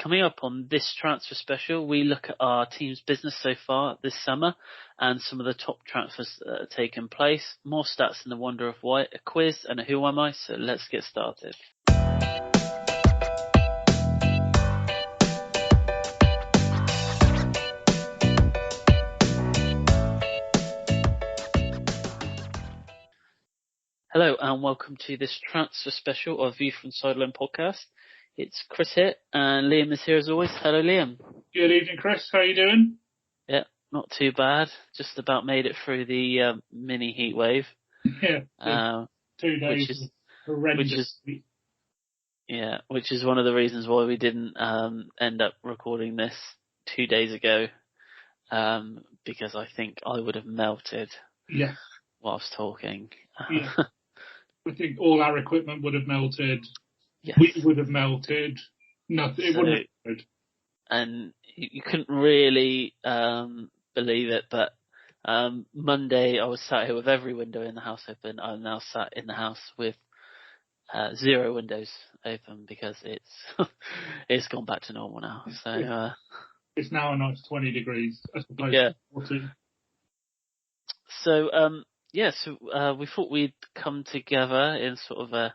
Coming up on this transfer special, we look at our team's business so far this summer and some of the top transfers that have taken place. More stats in the Wonder of Why, a quiz and a Who Am I? So let's get started. Hello and welcome to this transfer special of View from Sideline podcast. It's Chris here and Liam is here as always. Hello Liam. Good evening Chris, how are you doing? Yeah, not too bad. Just about made it through the mini heat wave. Yeah, 2 days which is horrendous. Which is one of the reasons why we didn't end up recording this 2 days ago, because I think I would have melted whilst talking. Yeah. I think all our equipment would have melted. Yes. We would have melted. Nothing. It wouldn't have melted. And you couldn't really believe it, but Monday I was sat here with every window in the house open. I'm now sat in the house with 0 windows open because it's gone back to normal now. So it's now a nice 20 degrees as opposed to 14. So we thought we'd come together in sort of a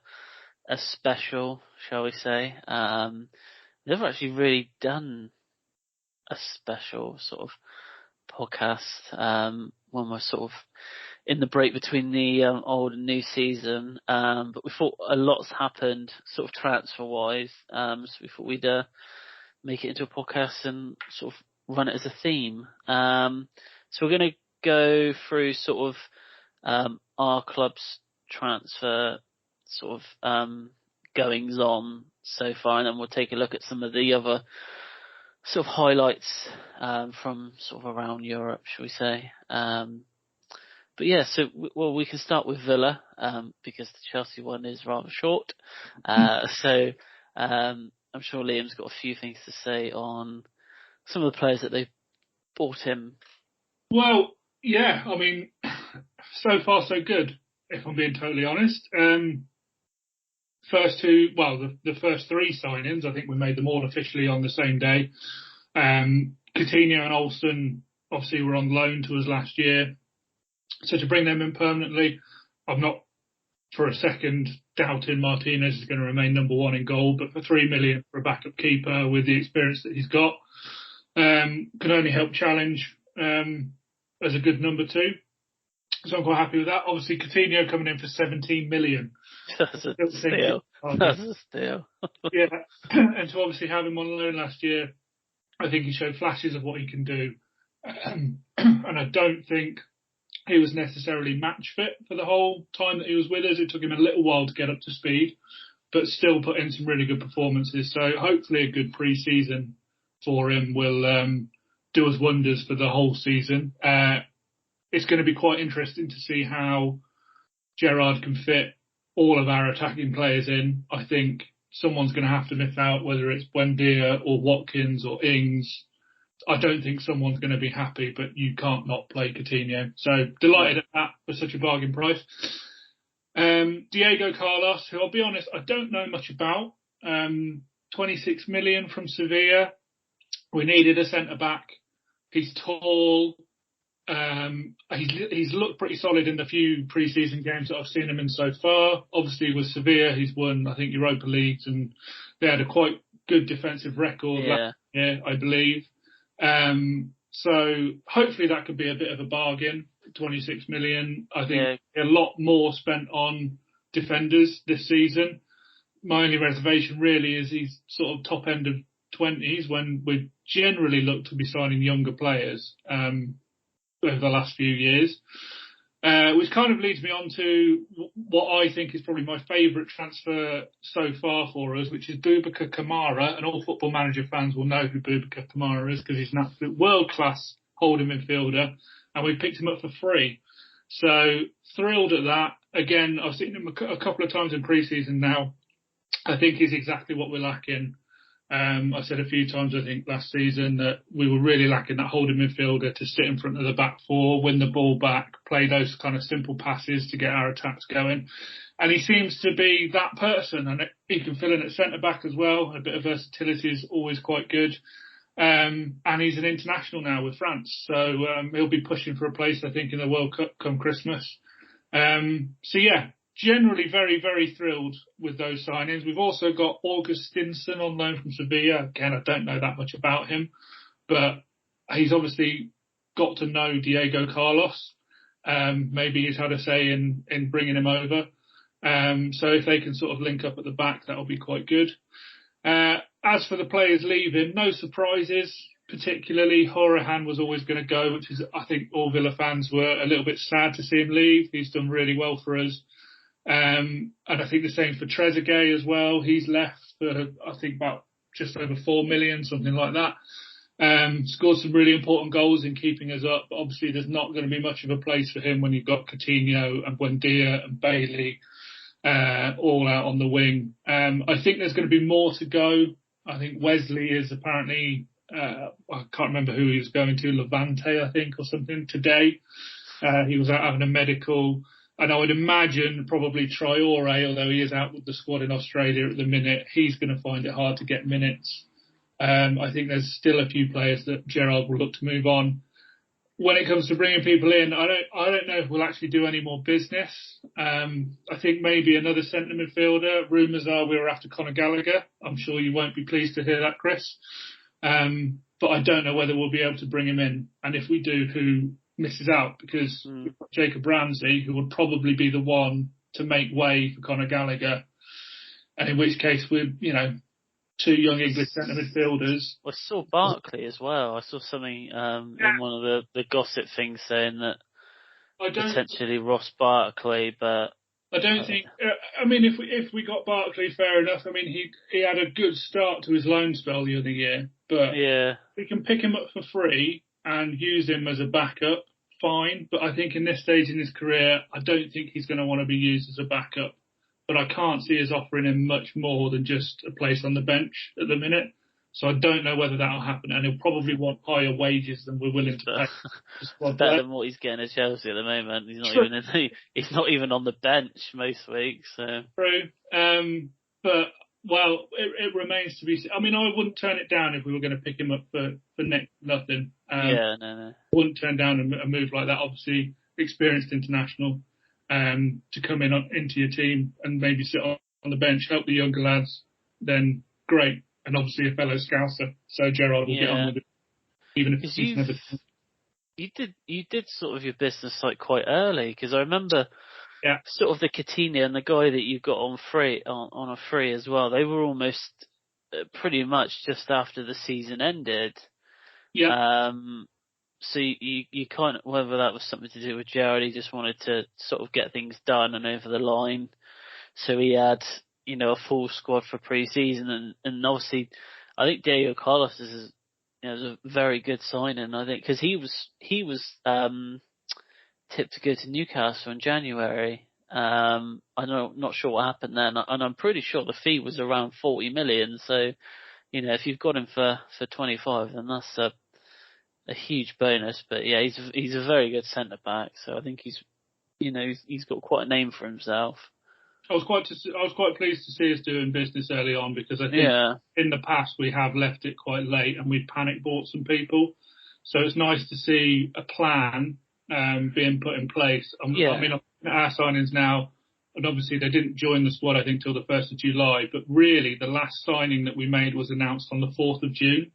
special, shall we say. Never actually really done a special sort of podcast when we're sort of in the break between the old and new season. But we thought a lot's happened sort of transfer-wise, so we thought we'd make it into a podcast and sort of run it as a theme. So we're going to go through sort of our club's transfer sort of goings on so far, and then we'll take a look at some of the other sort of highlights from sort of around Europe, shall we say. But yeah, so we can start with Villa because the Chelsea one is rather short. So I'm sure Liam's got a few things to say on some of the players that they've bought him. Well, yeah, I mean, so far so good, if I'm being totally honest. The first 3 signings, I think we made them all officially on the same day. Coutinho and Olsen obviously were on loan to us last year. So to bring them in permanently, I'm not for a second doubting Martinez is going to remain number 1 in goal, but for 3 million for a backup keeper with the experience that he's got, can only help challenge as a good number 2. So I'm quite happy with that. Obviously, Coutinho coming in for 17 million. That's a steal. That's a steal. Yeah, and to obviously have him on loan last year, I think he showed flashes of what he can do. And I don't think he was necessarily match fit for the whole time that he was with us. It took him a little while to get up to speed, but still put in some really good performances. So hopefully a good pre-season for him will do us wonders for the whole season. It's going to be quite interesting to see how Gerrard can fit all of our attacking players in. I think someone's going to have to miss out, whether it's Buendia or Watkins or Ings. I don't think someone's going to be happy, but you can't not play Coutinho. So delighted at that for such a bargain price. Diego Carlos, who I'll be honest, I don't know much about. 26 million from Sevilla. We needed a centre-back. He's tall. He's looked pretty solid in the few pre-season games that I've seen him in so far. Obviously with Sevilla, he's won, I think, Europa Leagues, and they had a quite good defensive record last year, I believe. So hopefully that could be a bit of a bargain. 26 million. I think a lot more spent on defenders this season. My only reservation really is he's sort of top end of 20s when we generally look to be signing younger players over the last few years, which kind of leads me on to what I think is probably my favourite transfer so far for us, which is Boubacar Kamara. And all Football Manager fans will know who Boubacar Kamara is because he's an absolute world-class holding midfielder, and we picked him up for free. So thrilled at that. Again, I've seen him a couple of times in pre-season now. I think he's exactly what we're lacking. I said a few times, I think, last season that we were really lacking that holding midfielder to sit in front of the back four, win the ball back, play those kind of simple passes to get our attacks going. And he seems to be that person, and he can fill in at centre back as well. A bit of versatility is always quite good. And he's an international now with France, so he'll be pushing for a place, I think, in the World Cup come Christmas. So yeah, generally very, very thrilled with those signings. We've also got Augustinsson on loan from Sevilla. Again, I don't know that much about him, but he's obviously got to know Diego Carlos. Maybe he's had a say in bringing him over. So if they can sort of link up at the back, that'll be quite good. As for the players leaving, no surprises. Particularly, Horahan was always going to go, which is, I think, all Villa fans were a little bit sad to see him leave. He's done really well for us. And I think the same for Trezeguet as well. He's left for, I think, about just over 4 million, something like that. Scored some really important goals in keeping us up. But obviously, there's not going to be much of a place for him when you've got Coutinho and Buendia and Bailey all out on the wing. I think there's going to be more to go. I think Wesley is apparently, I can't remember who he was going to, Levante, I think, or something, today. He was out having a medical. And I would imagine probably Traore, although he is out with the squad in Australia at the minute, he's going to find it hard to get minutes. I think there's still a few players that Gerrard will look to move on. When it comes to bringing people in, I don't know if we'll actually do any more business. I think maybe another centre midfielder. Rumours are we were after Conor Gallagher. I'm sure you won't be pleased to hear that, Chris. But I don't know whether we'll be able to bring him in. And if we do, who misses out? Because we've got Jacob Ramsey, who would probably be the one to make way for Conor Gallagher. And in which case we're, two young English centre midfielders. I saw Barkley as well. I saw something in one of the gossip things saying that potentially Ross Barkley, but I don't think. I mean, if we got Barkley, fair enough. I mean, he had a good start to his loan spell the other year, but we can pick him up for free and use him as a backup. Fine, but I think in this stage in his career, I don't think he's going to want to be used as a backup. But I can't see us offering him much more than just a place on the bench at the minute. So I don't know whether that'll happen, and he'll probably want higher wages than we're willing to pay. It's better than what he's getting at Chelsea at the moment. He's not even on the bench most weeks. So. True. But it remains to be seen. I mean, I wouldn't turn it down if we were going to pick him up for next nothing. No. Wouldn't turn down a move like that. Obviously, experienced international. To come into your team and maybe sit on the bench, help the younger lads, then great. And obviously a fellow Scouser, so Gerrard will get on with it, even if he's never. You did sort of your business like quite early, because I remember sort of the Coutinho and the guy that you got on a free as well. They were almost pretty much just after the season ended. Yeah. So you kind of, whether that was something to do with Gerrard, he just wanted to sort of get things done and over the line. So he had, a full squad for pre-season, and obviously, I think Diego Carlos is a very good signing. I think because he was tipped to go to Newcastle in January. I'm not sure what happened then, and I'm pretty sure the fee was around 40 million. So, if you've got him for 25, then that's a huge bonus. But yeah, he's a very good centre back. So I think he's got quite a name for himself. I was quite pleased to see us doing business early on, because I think in the past we have left it quite late and we've panic bought some people. So it's nice to see a plan being put in place. I mean, our signings now, and obviously they didn't join the squad, I think, till the 1st of July. But really, the last signing that we made was announced on the 4th of June.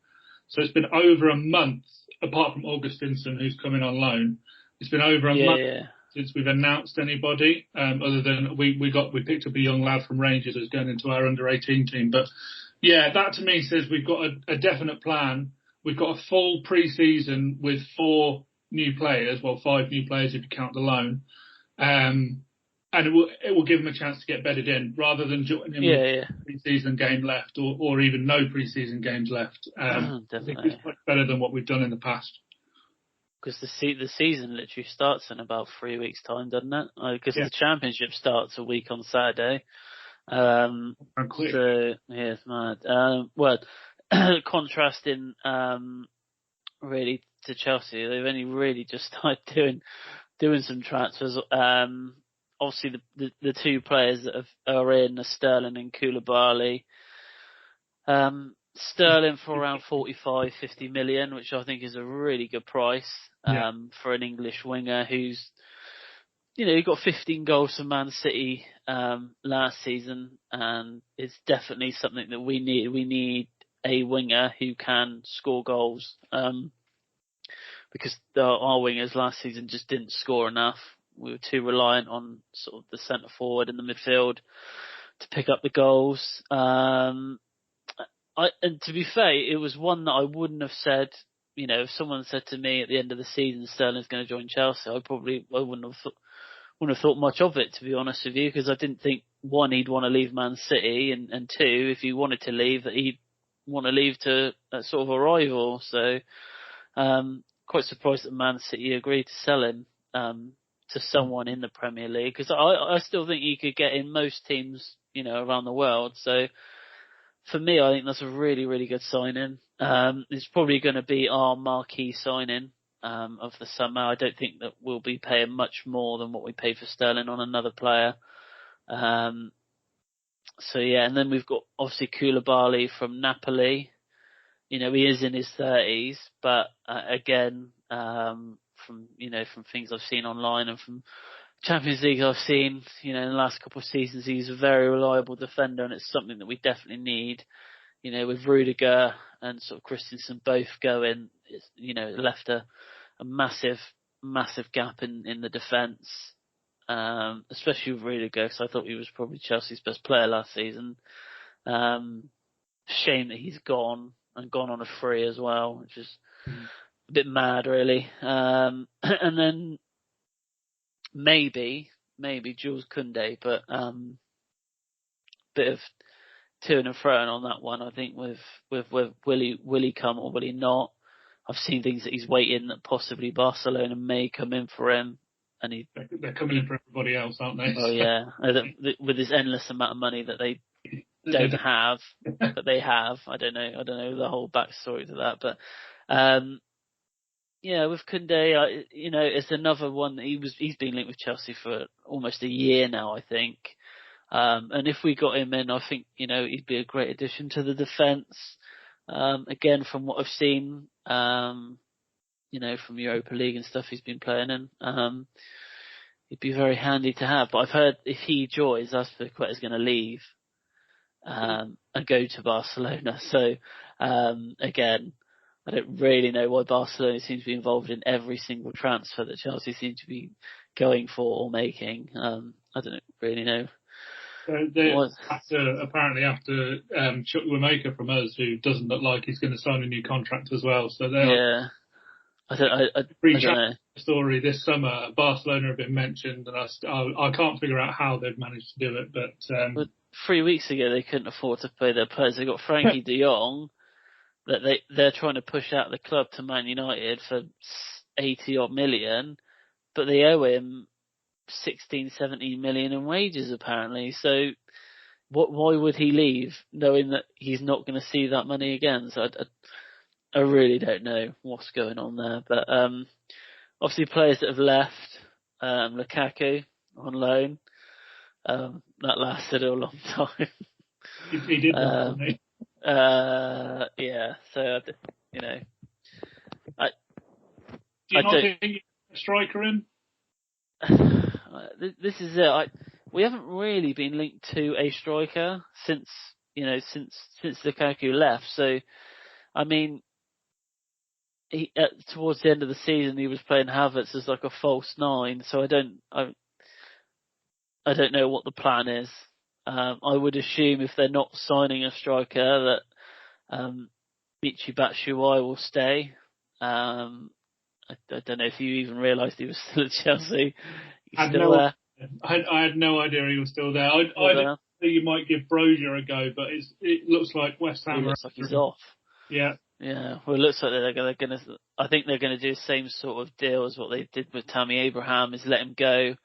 So it's been over a month, apart from Augustinsson, who's coming on loan. It's been over a month since we've announced anybody, other than we picked up a young lad from Rangers who's going into our under-18 team. But yeah, that to me says we've got a definite plan. We've got a full pre-season with 4 new players, 5 new players if you count the loan. And it will give them a chance to get bedded in, rather than joining in with a pre-season game left or even no pre-season games left. I think it's much better than what we've done in the past. Because the season literally starts in about 3 weeks' time, doesn't it? Because the championship starts a week on Saturday. So yeah, it's mad. Contrasting really to Chelsea, they've only really just started doing some transfers. obviously the two players that are in are Sterling and Koulibaly. Sterling for around 45, 50 million, which I think is a really good price for an English winger who's, he got 15 goals for Man City last season, and it's definitely something that we need. We need a winger who can score goals, because our wingers last season just didn't score enough. We were too reliant on sort of the centre forward and the midfield to pick up the goals. And to be fair, it was one that I wouldn't have said, if someone said to me at the end of the season Sterling's going to join Chelsea, I wouldn't have thought much of it, to be honest with you, because I didn't think, one, he'd want to leave Man City, and two, if he wanted to leave, that he'd want to leave to sort of a rival. So quite surprised that Man City agreed to sell him to someone in the Premier League, because I still think he could get in most teams, around the world. So for me, I think that's a really, really good signing. It's probably going to be our marquee signing of the summer. I don't think that we'll be paying much more than what we paid for Sterling on another player. And then we've got obviously Koulibaly from Napoli. He is in his 30s, but again, from things I've seen online and from Champions League I've seen, in the last couple of seasons, he's a very reliable defender, and it's something that we definitely need. With Rudiger and sort of Christensen both going, it left a massive gap in the defence, especially with Rudiger, because I thought he was probably Chelsea's best player last season. Shame that he's gone on a free as well, which is a bit mad, really. And then maybe Jules Koundé, but bit of to and fro on that one. I think with will he come or will he not? I've seen things that he's waiting that possibly Barcelona may come in for him, and they're coming in for everybody else, aren't they? Oh yeah, with this endless amount of money that they don't have, but they have. I don't know the whole backstory to that, but with Koundé, it's another one that he's been linked with Chelsea for almost a year now, I think. And if we got him in, I think, he'd be a great addition to the defence. Again, from what I've seen, from Europa League and stuff he's been playing in, he'd be very handy to have. But I've heard if he joins, Azpilicueta's going to leave, and go to Barcelona. So, again, I don't really know why Barcelona seems to be involved in every single transfer that Chelsea seem to be going for or making. I don't really know. They apparently have to Chuck Wamaker from us, who doesn't look like he's going to sign a new contract as well. So I don't know. Story this summer, Barcelona have been mentioned, and I can't figure out how they've managed to do it. But 3 weeks ago, they couldn't afford to pay their players. They got Frankie De Jong that they're trying to push out the club to Man United for 80 odd million, but they owe him 16, 17 million in wages apparently. So why would he leave knowing that he's not going to see that money again? So I really don't know what's going on there. But obviously players that have left, Lukaku on loan, that lasted a long time. He did that, didn't he? Yeah, so do you not think you a striker in? This is it. We haven't really been linked to a striker since Lukaku left. So, I mean, towards the end of the season, he was playing Havertz as like a false nine. So I don't know what the plan is. I would assume if they're not signing a striker that Michy Batshuayi will stay. I don't know if you even realised he was still at Chelsea. I had no idea he was still there. I think you might give Brozier a go, but it looks like West Ham. It looks like he's off. Yeah. Yeah. Well, it looks like they're going to. I think they're going to do the same sort of deal as what they did with Tammy Abraham, is let him go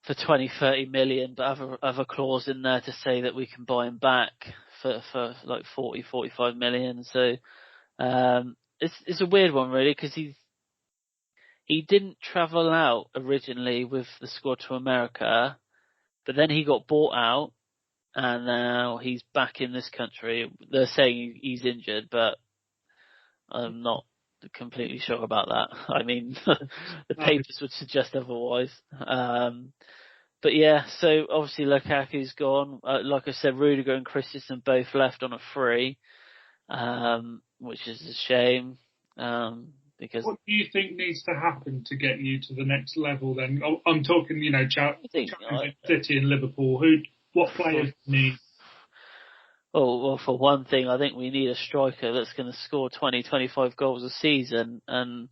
for 20, 30 million, but have a clause in there to say that we can buy him back for like 40, 45 million. So it's a weird one really, because he didn't travel out originally with the squad to America, but then he got bought out, and now he's back in this country. They're saying he's injured, but I'm not completely sure about that. I mean, the papers would suggest otherwise. But yeah, so obviously Lukaku's gone. Like I said, Rudiger and Christensen both left on a free, which is a shame. Because what do you think needs to happen to get you to the next level? Then I'm talking, Champions City and Liverpool. What players need? Well, for one thing, I think we need a striker that's going to score 20, 25 goals a season, and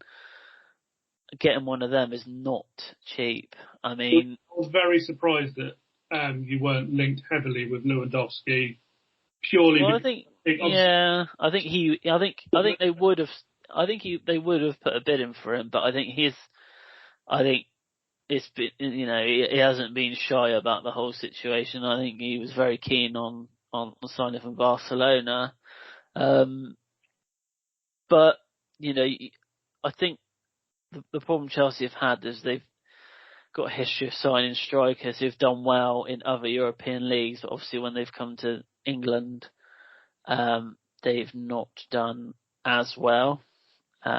getting one of them is not cheap. I mean, I was very surprised that you weren't linked heavily with Lewandowski. Purely, well, I think they would have. I think they would have put a bid in for him, but I think it's been, he hasn't been shy about the whole situation. I think he was very keen on signing from Barcelona. But, I think the problem Chelsea have had is they've got a history of signing strikers who've done well in other European leagues, but obviously when they've come to England, they've not done as well. So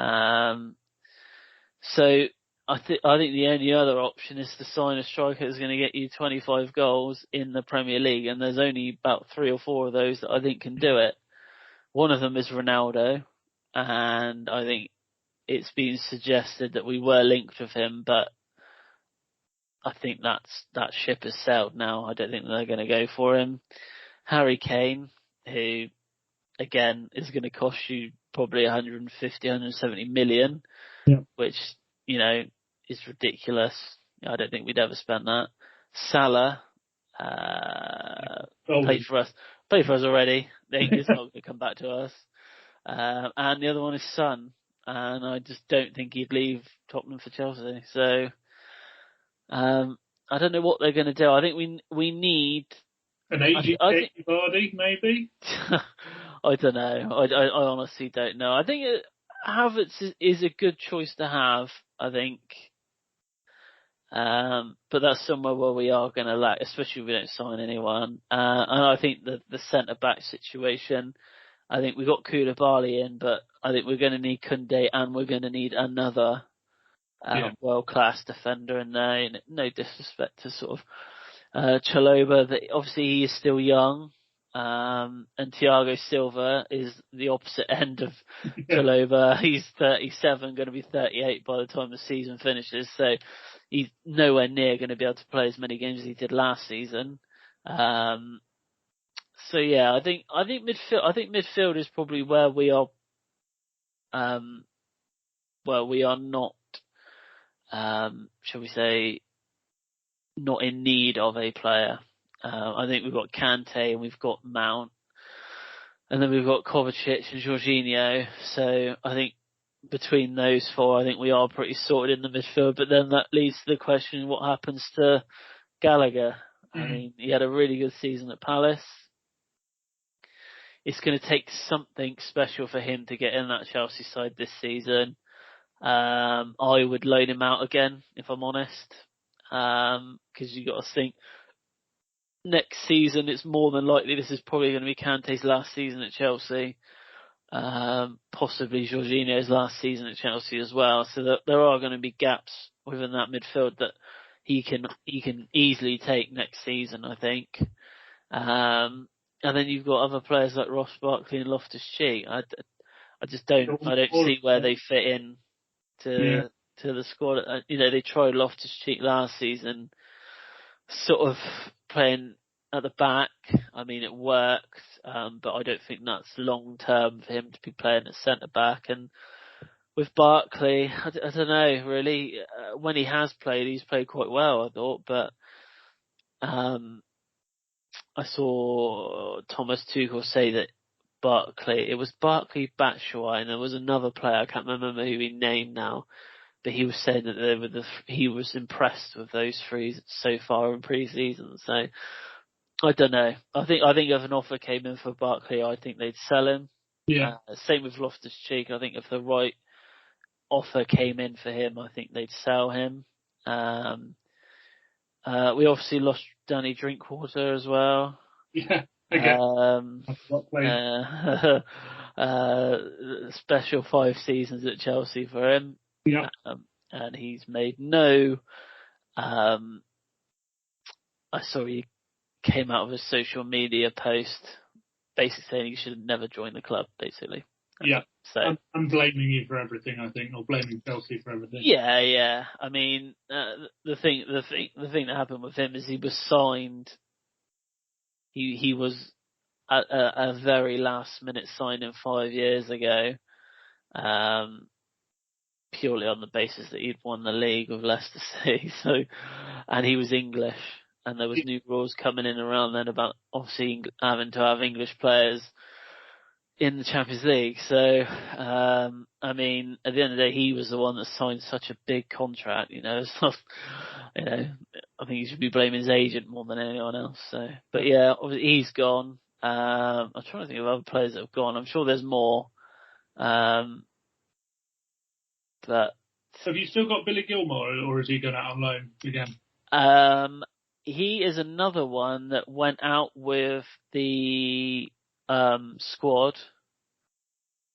I think the only other option is to sign a striker that's going to get you 25 goals in the Premier League, and there's only about 3 or 4 of those that I think can do it. One of them is Ronaldo, and I think it's been suggested that we were linked with him, but I think that ship has sailed now. I don't think they're going to go for him. Harry Kane, who again is going to cost you probably 150, 170 million, which, is ridiculous. I don't think we'd ever spend that. Salah, played for us already. He's not going to come back to us. And the other one is Son, and I just don't think he'd leave Tottenham for Chelsea. So, I don't know what they're going to do. I think we need an aging Vardy, maybe. I don't know. I honestly don't know. I think Havertz is a good choice to have, I think. But that's somewhere where we are going to lack, especially if we don't sign anyone. And I think the centre-back situation, I think we got Koulibaly in, but I think we're going to need Koundé, and we're going to need another world-class defender in there. No disrespect to sort of Chalobah, that obviously he is still young. And Thiago Silva is the opposite end of Chalobah. He's 37, going to be 38 by the time the season finishes. So he's nowhere near going to be able to play as many games as he did last season. So yeah, I think midfield is probably where we are. Where we are not, shall we say, not in need of a player. I think we've got Kante and we've got Mount, and then we've got Kovacic and Jorginho. So I think between those 4, I think we are pretty sorted in the midfield. But then that leads to the question: what happens to Gallagher? I mean, he had a really good season at Palace. It's going to take something special for him to get in that Chelsea side this season. I would loan him out again, if I'm honest, because you got to think next season it's more than likely this is probably going to be Kante's last season at Chelsea, possibly Jorginho's last season at Chelsea as well. So that there are going to be gaps within that midfield that he can easily take next season, I think. And then you've got other players like Ross Barkley and Loftus-Cheek. I just don't see where they fit in to the squad. They tried Loftus-Cheek last season, sort of playing at the back. I mean, it worked, but I don't think that's long term for him to be playing at centre back. And with Barkley, I don't know really. When he has played, he's played quite well, I thought. But I saw Thomas Tuchel say that it was Barkley, Batshuayi, and there was another player, I can't remember who he named now, but he was saying that he was impressed with those 3 so far in pre-season. So I don't know. I think if an offer came in for Barkley, I think they'd sell him. Yeah. Same with Loftus-Cheek. I think if the right offer came in for him, I think they'd sell him. We obviously lost Danny Drinkwater as well. Yeah, again. Special 5 seasons at Chelsea for him. Yeah. And he's made no. I saw he came out of a social media post, basically saying he should have never joined the club. Basically. Yeah. So I'm blaming you for everything, I think, or blaming Chelsea for everything. Yeah. I mean, the thing that happened with him is he was signed. He was a very last minute signing 5 years ago, purely on the basis that he'd won the league with Leicester City. So, and he was English, and there was new rules coming in around then about obviously having to have English players in the Champions League. So, I mean, at the end of the day, he was the one that signed such a big contract. It's not, I think he should be blaming his agent more than anyone else. So, but yeah, obviously he's gone. I'm trying to think of other players that have gone. I'm sure there's more. But have you still got Billy Gilmore, or is he gone out on loan again? He is another one that went out with the squad,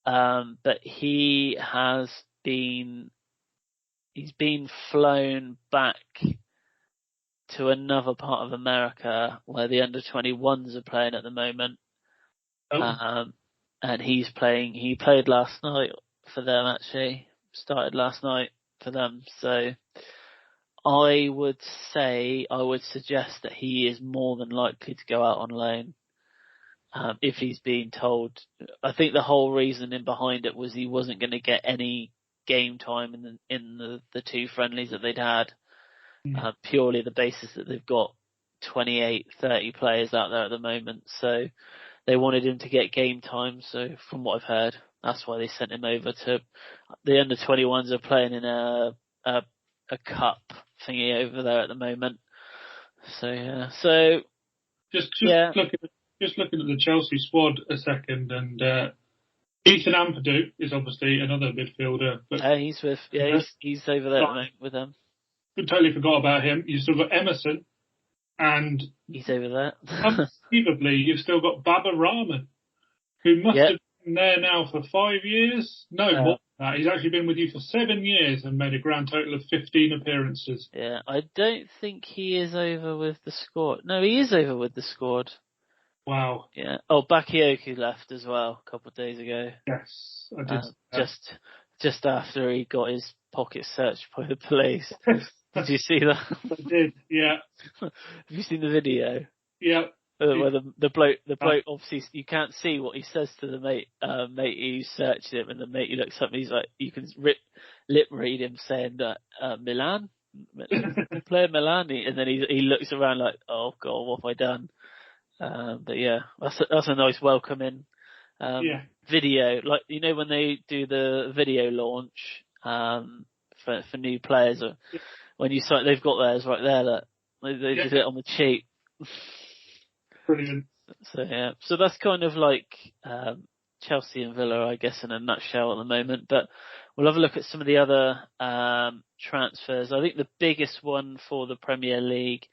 but he's been flown back to another part of America where the under-21s are playing at the moment. And he played last night for them, actually. Started last night for them. So I would suggest that he is more than likely to go out on loan. If he's being told, I think the whole reasoning behind it was he wasn't going to get any game time in the 2 friendlies that they'd had. Purely the basis that they've got 28, 30 players out there at the moment. So they wanted him to get game time. So from what I've heard, that's why they sent him over to the under-21s are playing in a cup thingy over there at the moment. So yeah. So just looking at the Chelsea squad a second, and Ethan Ampadu is obviously another midfielder. But he's over there at the moment with them. Totally forgot about him. You've still got Emerson, and he's over there. Unbelievably, you've still got Baba Rahman, who must have been there now for 5 years. No, more than that. He's actually been with you for 7 years and made a grand total of 15 appearances. Yeah, I don't think he is over with the squad. No, he is over with the squad. Wow. Yeah. Oh, Bakayoko left as well a couple of days ago. Yes, I did. Just after he got his pocket searched by the police. Did you see that? I did. Yeah. Have you seen the video? Yeah. Where the bloke obviously you can't see what he says to the mate who searched him, and the mate he looks up and he's like, you can lip read him saying that Milan, player Milan, and then he looks around like, oh god, what have I done? But yeah, that's a nice welcoming video. Like, when they do the video launch for new players, or when you start, they've got theirs right there. That they did it on the cheap. Brilliant. So yeah, so that's kind of like Chelsea and Villa, I guess, in a nutshell at the moment. But we'll have a look at some of the other transfers. I think the biggest one for the Premier League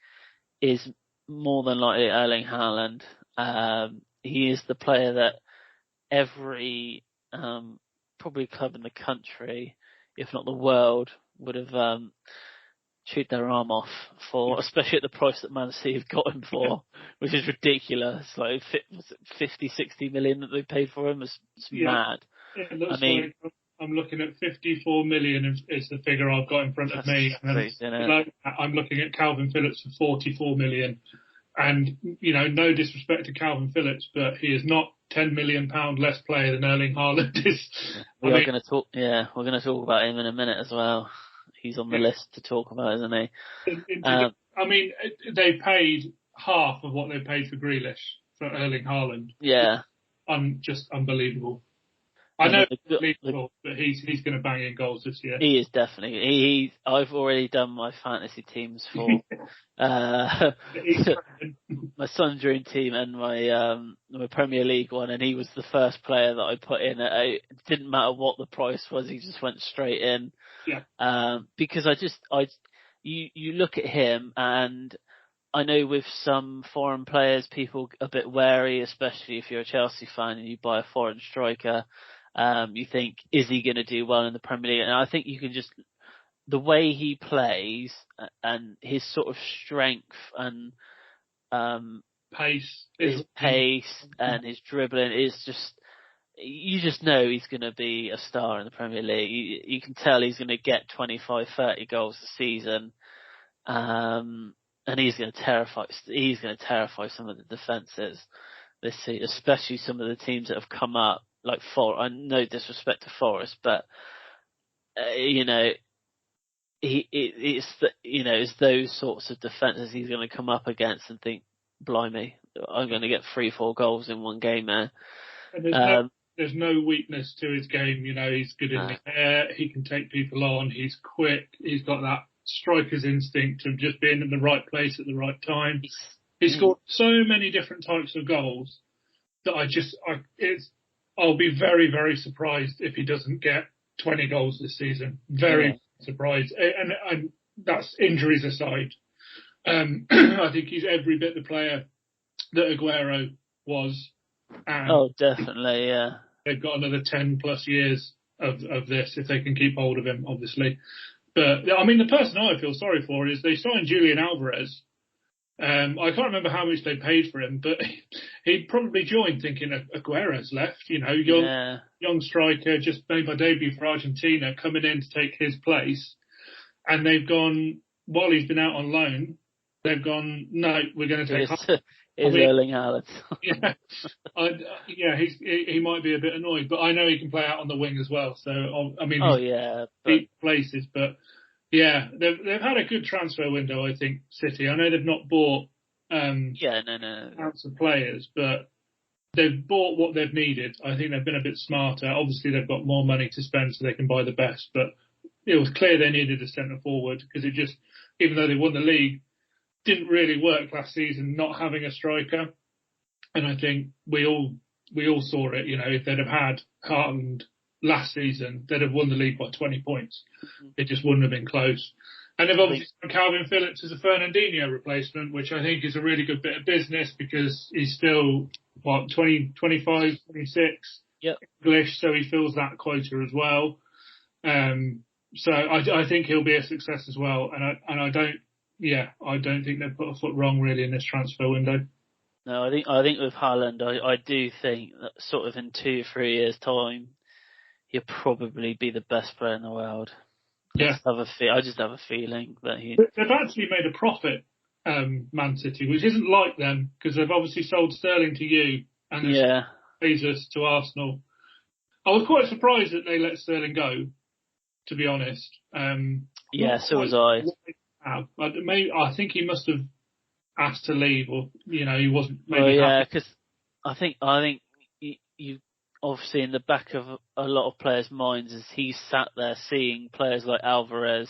is more than likely Erling Haaland. He is the player that every probably club in the country, if not the world, would have chewed their arm off for, especially at the price that Man City have got him for, which is ridiculous. Like 50, 60 million that they paid for him is mad. It looks like I'm looking at 54 million is the figure I've got in front of me. Crazy, I'm looking at Calvin Phillips for 44 million. And, no disrespect to Calvin Phillips, but he is not £10 million less player than Erling Haaland is. We're going to talk about him in a minute as well. He's on the list to talk about, isn't he? They paid half of what they paid for Grealish for Erling Haaland. Yeah. Just unbelievable. I know but he's going to bang in goals this year. He is definitely. I've already done my fantasy teams for my son's dream team and my Premier League one, and he was the first player that I put in. It didn't matter what the price was; he just went straight in. Yeah. Because you look at him, and I know with some foreign players, people a bit wary, especially if you're a Chelsea fan and you buy a foreign striker. You think, is he going to do well in the Premier League? And I think you can just, the way he plays and his sort of strength and pace and his dribbling is just, you just know he's going to be a star in the Premier League. You can tell he's going to get 25, 30 goals a season. And he's going to terrify some of the defences this season, especially some of the teams that have come up. Like I no disrespect to Forest, but it's those sorts of defences he's going to come up against and think, blimey, I'm going to get 3-4 goals in one game there. And there's no weakness to his game. He's good in the air. He can take people on. He's quick. He's got that striker's instinct of just being in the right place at the right time. He scored so many different types of goals that I'll be very, very surprised if he doesn't get 20 goals this season. Very surprised. And that's injuries aside. I think he's every bit the player that Aguero was. And definitely, yeah. They've got another 10 plus years of this if they can keep hold of him, obviously. But, the person I feel sorry for is they signed Julian Alvarez. I can't remember how much they paid for him, but he probably joined thinking Aguero's left, young striker, just made my debut for Argentina, coming in to take his place. And they've gone, while he's been out on loan, they've gone, no, we're going to take Erling Haaland. He might be a bit annoyed, but I know he can play out on the wing as well. So, deep places, but yeah, they've had a good transfer window, I think, City. I know they've not bought lots of players, but they've bought what they've needed. I think they've been a bit smarter. Obviously, they've got more money to spend so they can buy the best, but it was clear they needed a centre forward because it just, even though they won the league, didn't really work last season not having a striker. And I think we all saw it. If they'd have had Haaland last season, they'd have won the league by 20 points. It just wouldn't have been close. And they've obviously done Calvin Phillips as a Fernandinho replacement, which I think is a really good bit of business because he's still, 25, 26 English, so he fills that quota as well. So I think he'll be a success as well. And I don't think they've put a foot wrong really in this transfer window. No, I think with Haaland, I do think that sort of in 2-3 years' time, he'll probably be the best player in the world. I just have a feeling that They've actually made a profit, Man City, which isn't like them because they've obviously sold Sterling to you and Jesus to Arsenal. I was quite surprised that they let Sterling go, to be honest. So was I. I think he must have asked to leave, or he wasn't. Because I think you obviously in the back of a lot of players' minds as he sat there seeing players like Alvarez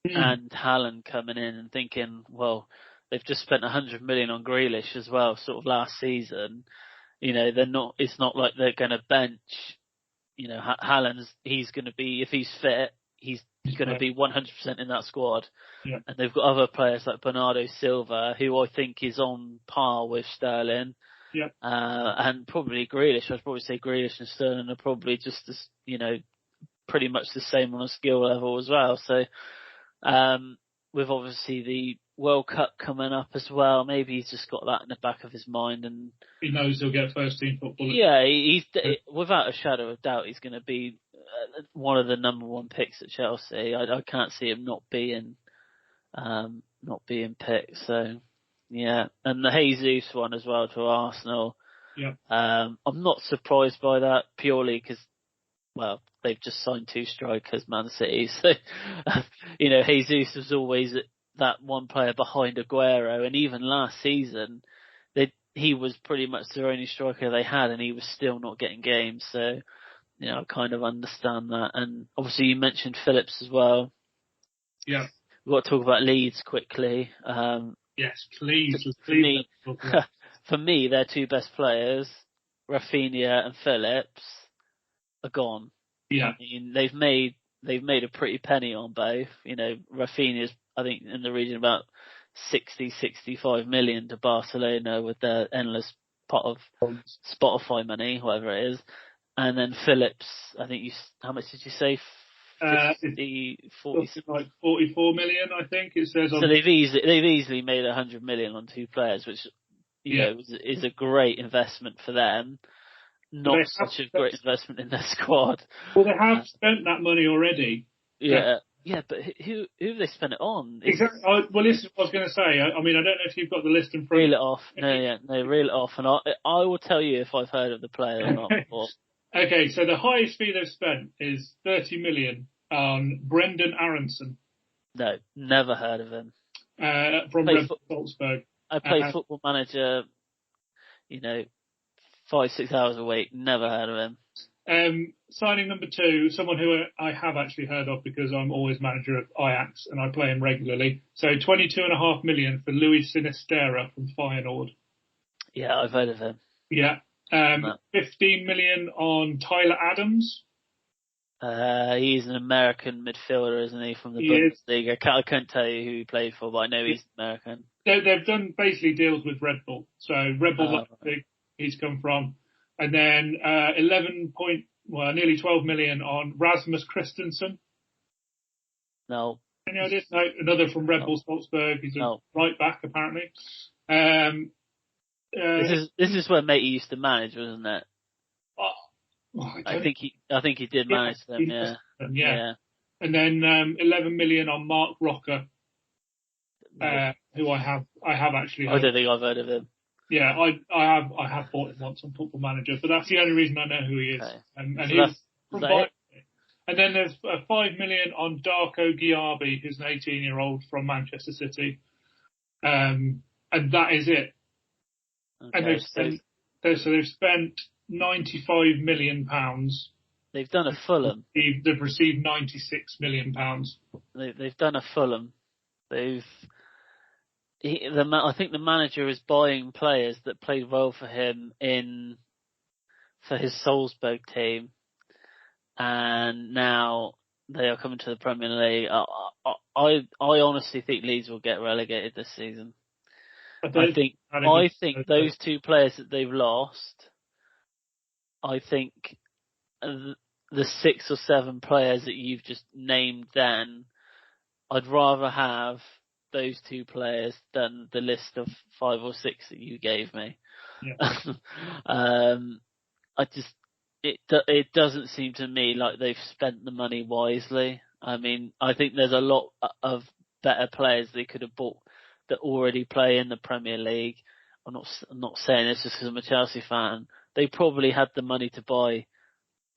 and Haaland coming in and thinking, well, they've just spent 100 million on Grealish as well, sort of last season. They're not. It's not like they're going to bench. Haaland's. He's going to be, if he's fit, he's going to be 100% in that squad. Yeah. And they've got other players like Bernardo Silva, who I think is on par with Sterling. Yeah. And probably Grealish. I'd probably say Grealish and Sterling are probably just as, pretty much the same on a skill level as well. So, with obviously the World Cup coming up as well, maybe he's just got that in the back of his mind and he knows he'll get first team football. Yeah, he's without a shadow of doubt, he's going to be one of the number one picks at Chelsea. I can't see him not being picked. So, yeah, and the Jesus one as well to Arsenal. Yeah. I'm not surprised by that purely because, well, they've just signed 2 strikers, Man City. So, Jesus was always that one player behind Aguero, and even last season, he was pretty much their only striker they had, and he was still not getting games. So, I kind of understand that. And obviously you mentioned Phillips as well. Yeah. We've got to talk about Leeds quickly. Yes, please. For me, their two best players, Rafinha and Phillips, are gone. Yeah. I mean, they've made a pretty penny on both. Rafinha's, I think, in the region about 65 million to Barcelona with their endless pot of Spotify money, whatever it is. And then Phillips, I think how much did you say? 40, like 44 million, I think it says. So they've easily made 100 million on two players, which is a great investment for them. Not such a great investment in their squad. Well, they have spent that money already. Yeah, but who have they spent it on? Exactly. Well, this is what I was going to say. I mean, I don't know if you've got the list in front. Reel it off. Reel it off, and I will tell you if I've heard of the player or not. Okay, so the highest fee they've spent is 30 million on Brendan Aronson. No, never heard of him. From Red Bull Salzburg. I play Football Manager, 5-6 hours a week. Never heard of him. Signing number 2, someone who I have actually heard of because I'm always manager of Ajax and I play him regularly. So 22.5 million for Luis Sinisterra from Feyenoord. Yeah, I've heard of him. Yeah. 15 million on Tyler Adams. He's an American midfielder, isn't he, from the Bundesliga? I can't tell you who he played for, but I know he's American. They've done basically deals with Red Bull. So Red Bull Leipzig, he's come from. And then nearly 12 million on Rasmus Christensen. No. Any idea? No, another from Red Bull Salzburg. He's a right back, apparently. This is where Matey used to manage, wasn't it? I think he did manage them. Yeah. And then 11 million on Mark Rocker, who I have actually heard. I don't think I've heard of him. Yeah, I have bought him once on Football Manager, but that's the only reason I know who he is. Okay. And he's from Bayern. And then there's 5 million on Darko Giabi, who's an 18-year-old from Manchester City. And that is it. Okay, and they've spent 95 million pounds. They've done a Fulham. They've received 96 million pounds. They've done a Fulham. I think the manager is buying players that played well for him for his Salzburg team, and now they are coming to the Premier League. I honestly think Leeds will get relegated this season. I think those two players that they've lost, I think the 6 or 7 players that you've just named then, I'd rather have those two players than the list of 5 or 6 that you gave me. Yeah. It doesn't seem to me like they've spent the money wisely. I mean, I think there's a lot of better players they could have bought that already play in the Premier League. I'm not saying this just because I'm a Chelsea fan. They probably had the money to buy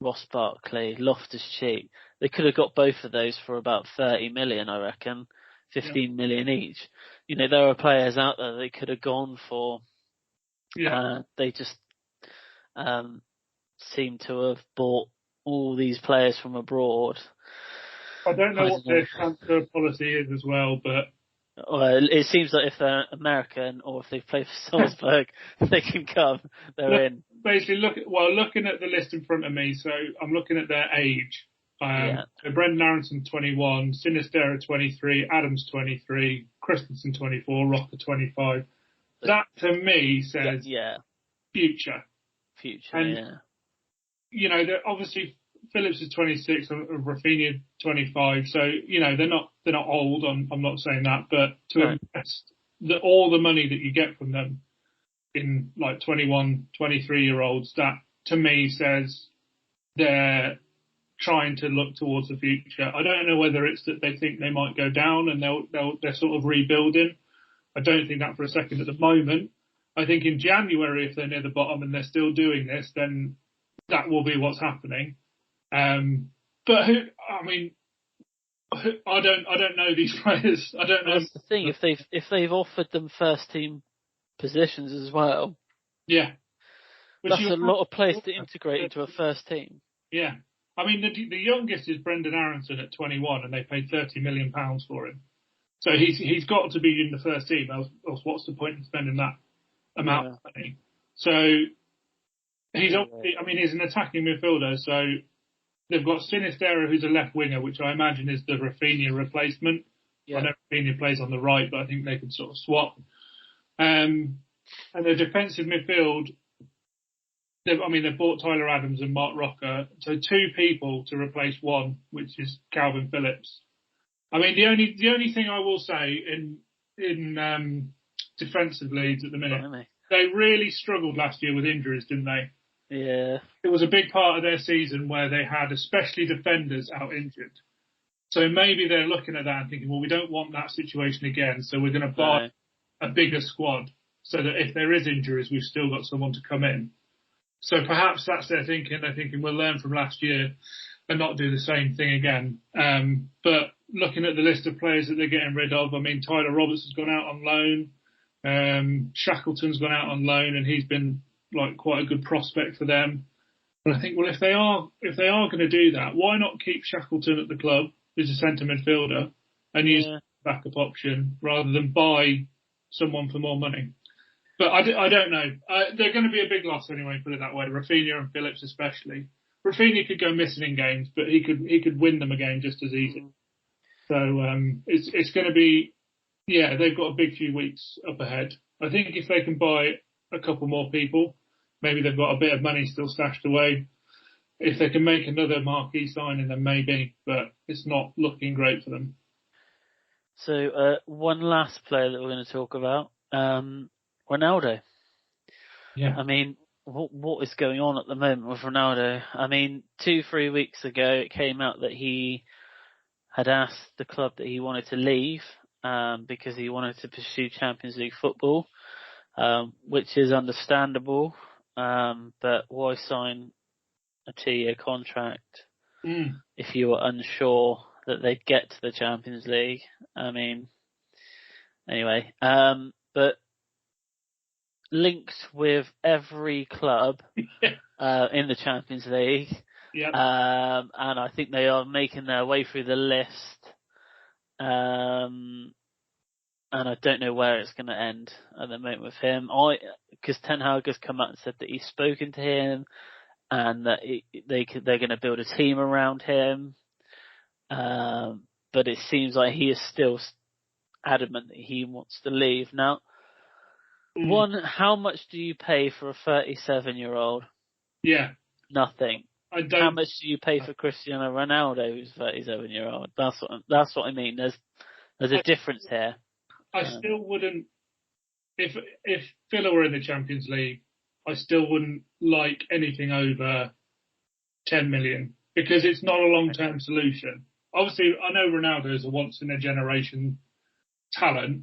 Ross Barkley, Loftus-Cheek. They could have got both of those for about 30 million, I reckon. 15 million each. There are players out there they could have gone for. Yeah. They just seem to have bought all these players from abroad. I don't know what their transfer policy is as well, but it seems like if they're American or if they play for Salzburg, they can come. They're in. Basically, looking at the list in front of me, so I'm looking at their age. So Brendan Aronson 21, Sinisterra 23, Adams 23, Christensen 24, Rocker 25. That to me says future. And, obviously Phillips is 26 and Rafinha 25. So, they're not old. I'm not saying that, but to invest all the money that you get from them in like 21, 23-year-olds, that to me says they're trying to look towards the future. I don't know whether it's that they think they might go down and they're sort of rebuilding. I don't think that for a second at the moment. I think in January, if they're near the bottom and they're still doing this, then that will be what's happening. But I don't know these players. I don't know. That's the thing. If they've offered them first team positions as well, yeah, that's a lot of players to integrate into a first team. Yeah. I mean, the youngest is Brendan Aronson at 21, and they paid £30 million for him. So he's got to be in the first team. Else what's the point in spending that amount of money? So he's obviously, I mean, he's an attacking midfielder. So they've got Sinistera, who's a left winger, which I imagine is the Rafinha replacement. Yeah. I know Rafinha plays on the right, but I think they could sort of swap. And the defensive midfield, they've bought Tyler Adams and Mark Rocker, so two people to replace one, which is Calvin Phillips. I mean, the only thing I will say in defensive leads at the minute, they really struggled last year with injuries, didn't they? Yeah. It was a big part of their season where they had especially defenders out injured. So maybe they're looking at that and thinking, well, we don't want that situation again, so we're going to buy a bigger squad so that if there is injuries, we've still got someone to come in. So perhaps that's their thinking. They're thinking we'll learn from last year and not do the same thing again. But looking at the list of players that they're getting rid of, I mean, Tyler Roberts has gone out on loan. Shackleton's gone out on loan, and he's been like quite a good prospect for them. But I think, well, if they are going to do that, why not keep Shackleton at the club as a centre midfielder and use a backup option rather than buy someone for more money? But I don't know. They're going to be a big loss anyway, put it that way. Rafinha and Phillips especially. Rafinha could go missing in games, but he could win them a game just as easy. So it's going to be, they've got a big few weeks up ahead. I think if they can buy a couple more people, maybe they've got a bit of money still stashed away. If they can make another marquee signing, then maybe, but it's not looking great for them. So one last player that we're going to talk about, Ronaldo. Yeah. I mean, what is going on at the moment with Ronaldo? I mean, 2-3 weeks ago, it came out that he had asked the club that he wanted to leave because he wanted to pursue Champions League football, which is understandable. But why sign a 2-year contract if you were unsure that they'd get to the Champions League? I mean, anyway, but linked with every club in the Champions League. Yep. And I think they are making their way through the list. And I don't know where it's going to end at the moment with him. Because Ten Hag has come out and said that he's spoken to him and that they're going to build a team around him. But it seems like he is still adamant that he wants to leave. Now, one, how much do you pay for a 37-year-old? Yeah. Nothing. How much do you pay for Cristiano Ronaldo, who's 37-year-old? That's what I mean. There's a difference here. I still wouldn't, if Villa were in the Champions League, I still wouldn't like anything over 10 million because it's not a long-term solution. Obviously, I know Ronaldo is a once-in-a-generation talent.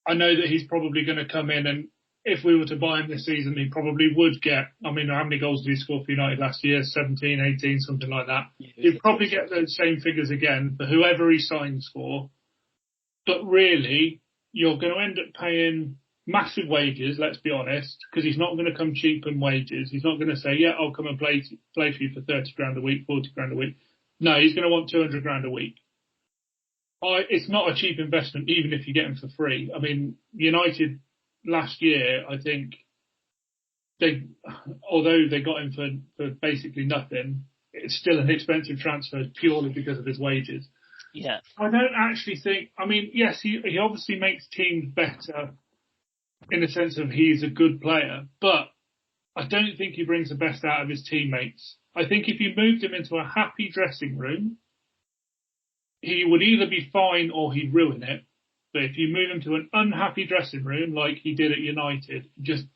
I know that he's probably going to come in, and if we were to buy him this season, he probably would get, I mean, how many goals did he score for United last year? 17, 18, something like that. He'd probably get those same figures again for whoever he signs for. But really, you're going to end up paying massive wages, let's be honest, because he's not going to come cheap in wages. He's not going to say, yeah, I'll come and play for you for 30 grand a week, 40 grand a week. No, he's going to want 200 grand a week. It's not a cheap investment, even if you get him for free. I mean, United last year, I think, although they got him for basically nothing, it's still an expensive transfer purely because of his wages. Yeah. I don't actually think, I mean, yes, he obviously makes teams better in the sense of he's a good player, but I don't think he brings the best out of his teammates. I think if you moved him into a happy dressing room, he would either be fine or he'd ruin it. But if you move him to an unhappy dressing room like he did at United,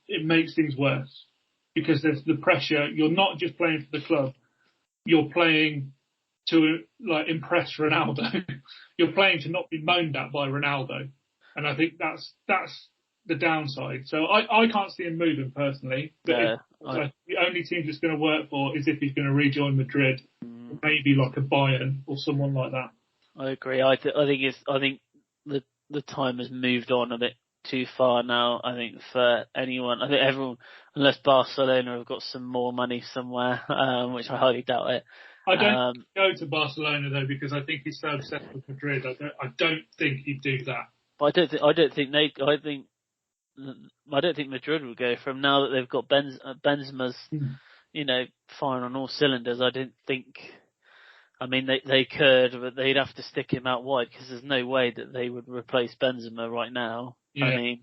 it makes things worse. Because there's the pressure. You're not just playing for the club. You're playing to impress Ronaldo. You're playing to not be moaned at by Ronaldo. And I think that's the downside. So I can't see him moving personally. But the only team that's going to work for is if he's going to rejoin Madrid, maybe like a Bayern or someone like that. I agree. I think the time has moved on a bit too far now. I think for anyone, I think everyone, unless Barcelona have got some more money somewhere, which I highly doubt it. I don't go to Barcelona though, because I think he's so obsessed with Madrid. I don't think he'd do that. But I don't think Madrid will go from now that they've got Benzema's, firing on all cylinders. I didn't think. I mean, they could, but they'd have to stick him out wide because there's no way that they would replace Benzema right now. Yeah. I mean,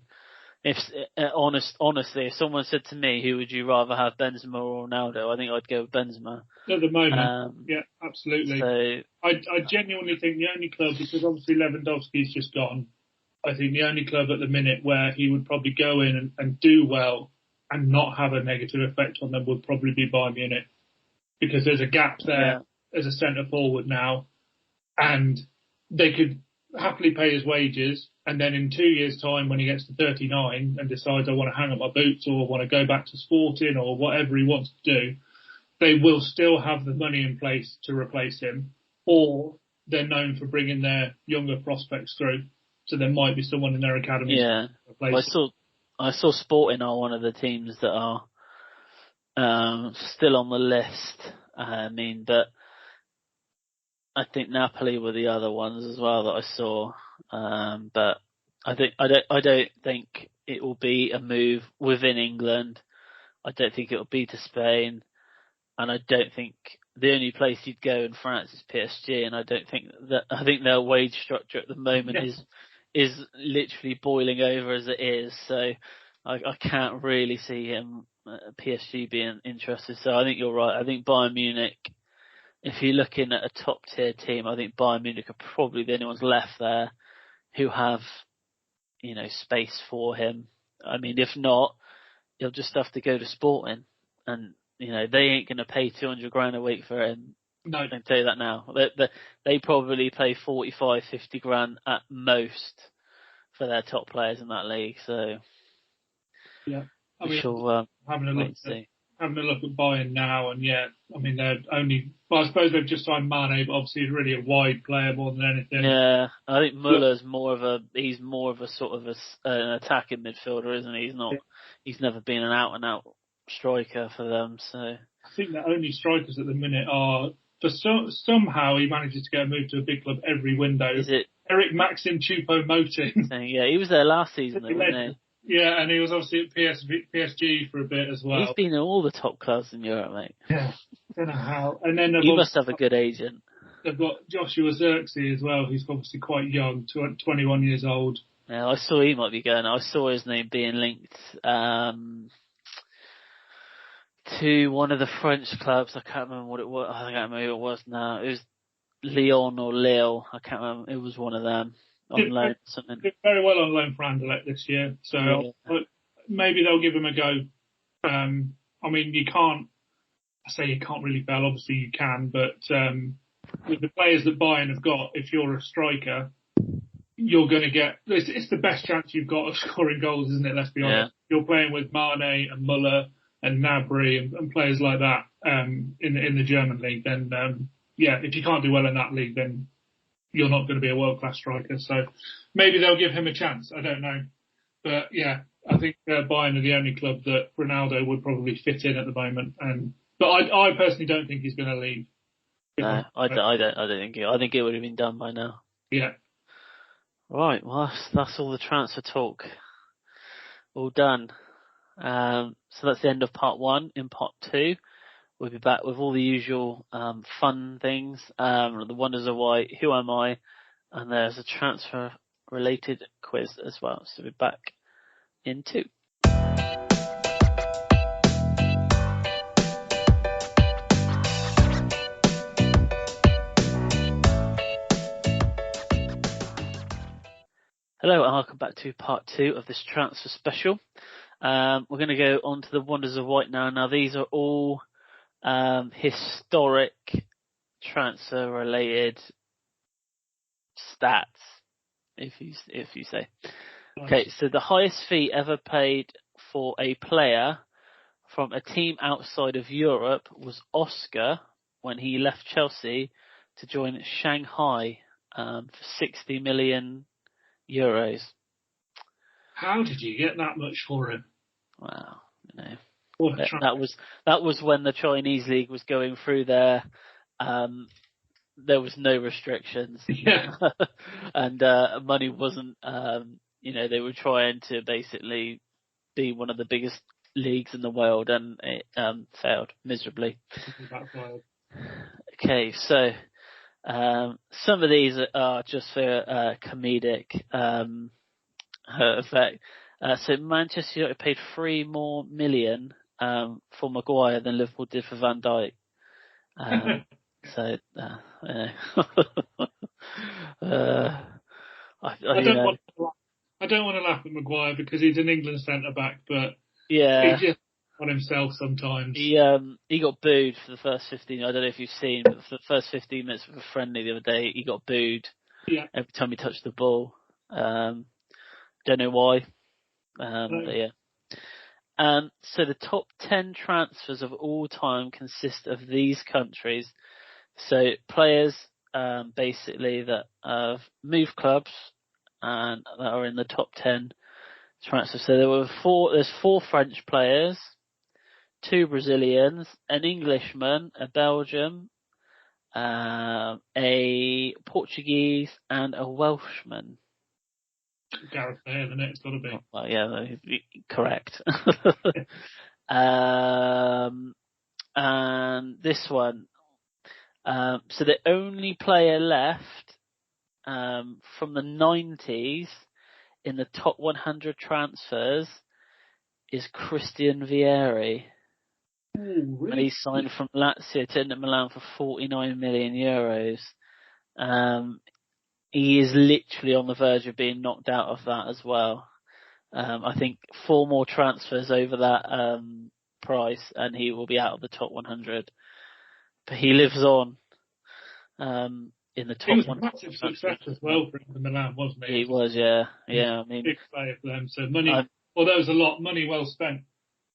honestly, if someone said to me, who would you rather have, Benzema or Ronaldo? I think I'd go with Benzema. At the moment, yeah, absolutely. So, I genuinely think the only club, because obviously Lewandowski's just gone, I think the only club at the minute where he would probably go in and do well and not have a negative effect on them would probably be Bayern Munich, because there's a gap there as a centre forward now, and they could happily pay his wages, and then in 2 years' time, when he gets to 39 and decides I want to hang up my boots or want to go back to Sporting or whatever he wants to do, they will still have the money in place to replace him, or they're known for bringing their younger prospects through. So there might be someone in their academy. Yeah, I saw Sporting are one of the teams that are still on the list. I mean, but I think Napoli were the other ones as well that I saw. But I don't think it will be a move within England. I don't think it will be to Spain, and I don't think the only place you'd go in France is PSG. And I think their wage structure at the moment is literally boiling over as it is. So I can't really see him PSG being interested. So I think you're right. I think Bayern Munich, if you're looking at a top tier team, I think Bayern Munich are probably the only ones left there who have, space for him. I mean, if not, he'll just have to go to Sporting, and they ain't going to pay 200 grand a week for him. No, I can tell you that now. They probably pay 45, 50 grand at most for their top players in that league. So yeah, having a look at Bayern now, and I mean they're only. Well, I suppose they've just signed Mane, but obviously he's really a wide player more than anything. Yeah, I think Muller's more of a sort of an attacking midfielder, isn't he? He's never been an out and out striker for them. So I think the only strikers at the minute are, somehow he manages to get a move to a big club every window. Is it Eric Maxim Choupo-Moting? Yeah, he was there last season, though, wasn't he? Yeah, and he was obviously at PSG for a bit as well. He's been in all the top clubs in Europe, mate. Yeah, don't know how. And then you must have a good agent. They've got Joshua Zirkzee as well, who's obviously quite young, 21 years old. Yeah, I saw he might be going. I saw his name being linked to one of the French clubs. I can't remember what it was. I can't remember who it was now. It was Lyon or Lille. I can't remember. It was one of them. On loan, something. Did very well on loan for Anderlecht this year, so maybe they'll give him a go. I mean, you can't really fail. Obviously, you can, but with the players that Bayern have got, if you're a striker, you're going to get. It's the best chance you've got of scoring goals, isn't it? Let's be honest. You're playing with Mane and Muller and Gnabry and players like that in the German league. Then if you can't do well in that league, then you're not going to be a world-class striker. So maybe they'll give him a chance. I don't know. But I think Bayern are the only club that Ronaldo would probably fit in at the moment. But I personally don't think he's going to leave. No, I don't think I think it would have been done by now. Yeah. Right. Well, that's all the transfer talk. All done. So that's the end of part 1. In part 2, we'll be back with all the usual fun things, the wonders of why, who am I, and there's a transfer related quiz as well. So we'll be back in 2. Hello and welcome back to part 2 of this transfer special. We're going to go on to the wonders of white now. Now these are all historic transfer related stats, if you say. Okay, so the highest fee ever paid for a player from a team outside of Europe was Oscar when he left Chelsea to join Shanghai for €60 million. How did you get that much for him? Wow, you know. That was when the Chinese league was going through their there was no restrictions. Yeah. And money wasn't they were trying to basically be one of the biggest leagues in the world, and it failed miserably. Okay, so some of these are just for comedic effect. So Manchester United paid $3 million more for Maguire than Liverpool did for Van Dijk. So I don't want to laugh at Maguire because he's an England centre back, but yeah, he just on himself sometimes. He got booed for the first 15. I don't know if you've seen, but for the first 15 minutes of a friendly the other day, he got booed. Yeah. Every time he touched the ball. Don't know why. But yeah. So the top 10 transfers of all time consist of these countries. So players basically that have moved clubs and that are in the top 10 transfers. So there's 4 French players, 2 Brazilians, an Englishman, a Belgian, a Portuguese, and a Welshman. Gareth Bale, the next got to be. Well, yeah, correct. And this one, so the only player left from the 90s in the top 100 transfers is Christian Vieri. Ooh, really? And he signed from Lazio to Inter Milan for €49 million. He is literally on the verge of being knocked out of that as well. I think 4 more transfers over that price, and he will be out of the top 100. But he lives on in the top 100. He was a massive success as well for Inter Milan, wasn't he? He was, yeah. I mean, big player for them. So money, although it was a lot, money well spent.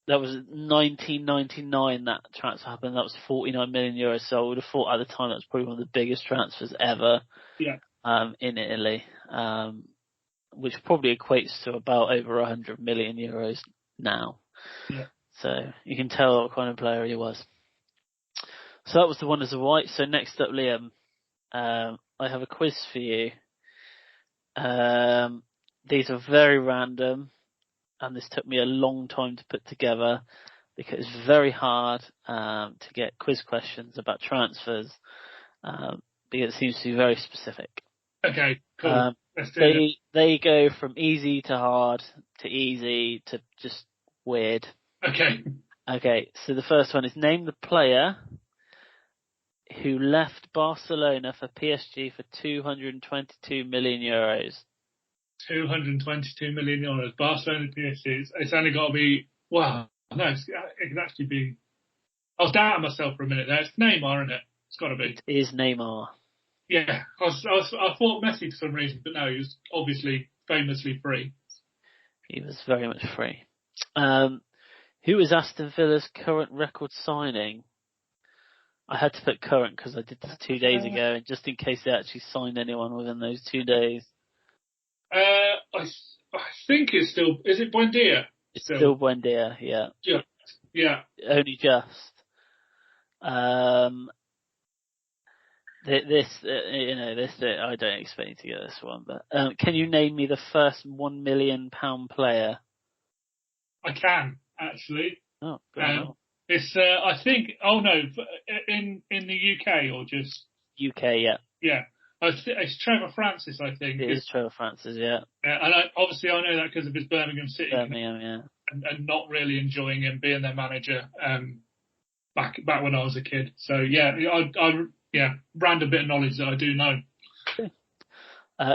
That was 1999 that transfer happened. That was €49 million. So I would have thought at the time that was probably one of the biggest transfers ever. Yeah. In Italy, which probably equates to about over €100 million now. Yeah. So you can tell what kind of player he was. So that was the Wonders of White. So next up, Liam, I have a quiz for you. These are very random, and this took me a long time to put together because it's very hard to get quiz questions about transfers because it seems to be very specific. Okay, cool. Let's do it. They go from easy to hard to easy to just weird. Okay, so the first one is name the player who left Barcelona for PSG for €222 million. €222 million. Barcelona PSG. It's only got to be, wow. No, it could actually be. I was doubting myself for a minute there. It's Neymar, isn't it? It's got to be. It is Neymar. Yeah, I thought Messi for some reason, but no, he was obviously famously free. He was very much free. Who is Aston Villa's current record signing? I had to put current because I did this 2 days ago, and just in case they actually signed anyone within those 2 days. I think it's still. Is it Buendia? It's still Buendia, yeah. Yeah. Only just. This I don't expect you to get this one, but can you name me the first £1 million player? I can actually. Oh, good. It's I think. Oh no, in the UK or just UK, yeah. Yeah, it's Trevor Francis, I think. It is Trevor Francis, yeah. And obviously I know that because of his Birmingham City. Birmingham, yeah. And not really enjoying him being their manager back when I was a kid. So yeah, I random bit of knowledge that I do know.